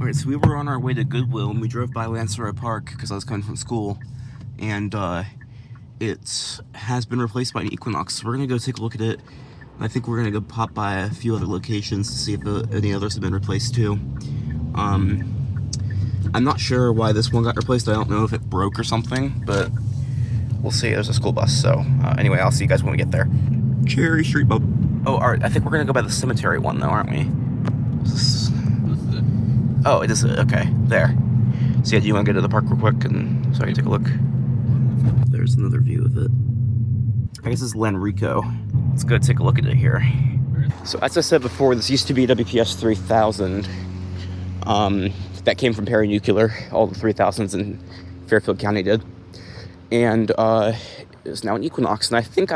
Alright, so we were on our way to Goodwill, and we drove by Lancaster Park because I was coming from school, and it has been replaced by an Equinox, so we're going to go take a look at it. I think we're going to go pop by a few other locations to see if any others have been replaced too. I'm not sure why this one got replaced. I don't know if it broke or something, but we'll see. There's a school bus, so anyway, I'll see you guys when we get there. Cherry Street, bub. Oh, alright, I think we're going to go by the cemetery one though, aren't we? Oh, it is, okay, there. So yeah, do you want to go to the park real quick and so I can take a look? There's another view of it. I guess it's Lanreco. Let's go take a look at it here. So as I said before, this used to be WPS 3000. That came from Perry Nuclear, all the 3000s in Fairfield County did. And it's now an Equinox, and I think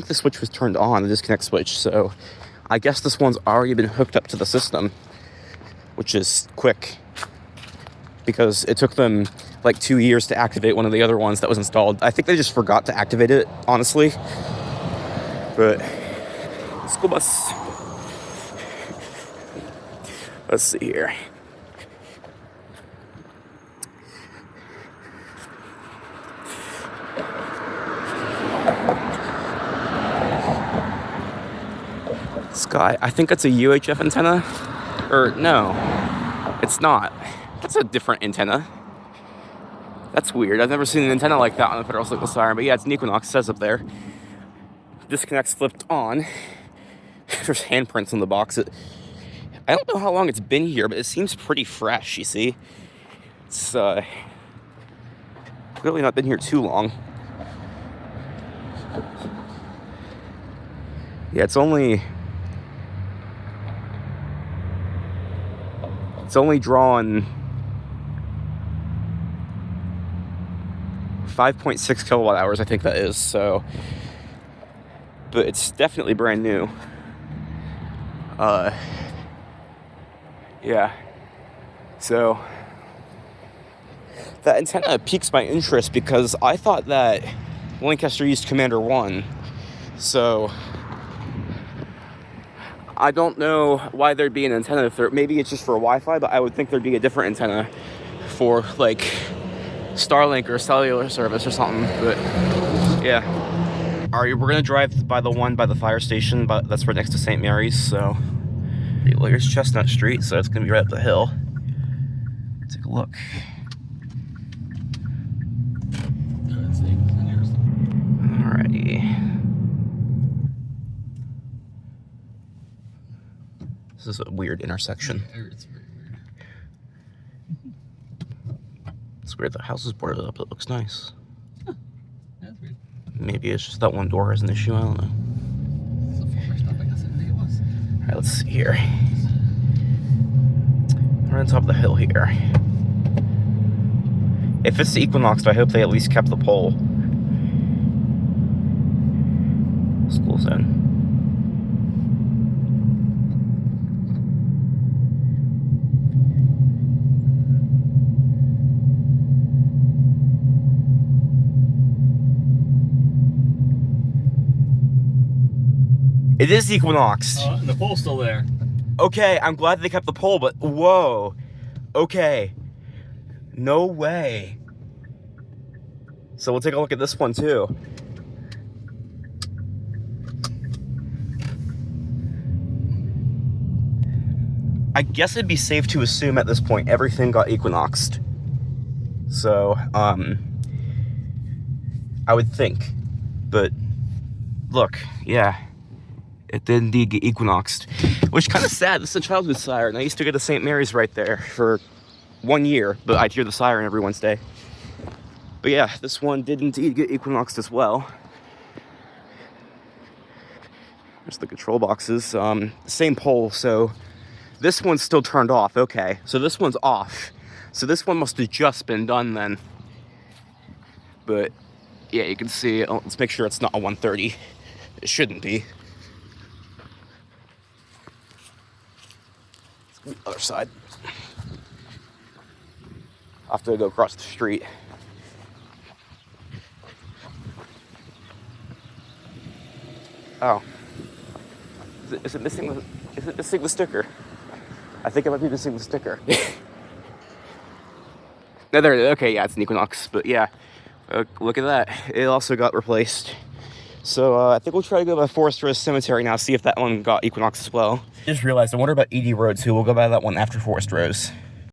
the switch was turned on, the disconnect switch, so I guess this one's already been hooked up to the system, which is quick, because it took them like 2 years to activate one of the other ones that was installed. I think they just forgot to activate it, honestly. But school bus. Let's see here. Sky, I think it's a UHF antenna. Or no, it's not. That's a different antenna. That's weird. I've never seen an antenna like that on a Federal Signal Siren, but yeah, it's an Equinox, it says up there. Disconnect's flipped on. There's handprints on the box. I don't know how long it's been here, but it seems pretty fresh, you see? It's clearly not been here too long. Yeah, it's only drawn 5.6 kilowatt hours, I think that is, so, but it's definitely brand new. Yeah, so that antenna piques my interest because I thought that Lancaster used Commander 1, so I don't know why there'd be an antenna if maybe it's just for Wi-Fi, but I would think there'd be a different antenna for like Starlink or cellular service or something. But yeah, all right, we're gonna drive by the one by the fire station, but that's right next to St. Mary's. So well, here's Chestnut Street, so it's gonna be right up the hill. Take a look. Alrighty. This is a weird intersection. It's very weird. It's weird. The house is boarded up. It looks nice. Huh. That's weird. Maybe it's just that one door has an issue. I don't know. It's a former stop. I guess I think it was. All right, let's see here. We're on top of the hill here. If it's the Equinox, I hope they at least kept the pole. School's in. It is Equinox. And the pole's still there. Okay, I'm glad they kept the pole, but whoa. Okay. No way. So we'll take a look at this one too. I guess it'd be safe to assume at this point everything got Equinoxed. So, I would think. But look, yeah. It did indeed get Equinoxed, which kind of sad. This is a childhood siren. I used to go to St. Mary's right there for 1 year, but I'd hear the siren every Wednesday. But yeah, this one did indeed get Equinoxed as well. There's the control boxes. Same pole, so this one's still turned off. Okay, so this one's off. So this one must have just been done then. But yeah, you can see, let's make sure it's not a 130. It shouldn't be. The other side. I'll have to go across the street. Oh. Is it missing the sticker? I think I might be missing the sticker. No, there. Okay, yeah, it's an Equinox, but yeah, look at that. It also got replaced. So I think we'll try to go by Forest Rose Cemetery now, see if that one got Equinox as well. Just realized, I wonder about ED Road too. We'll go by that one after Forest Rose.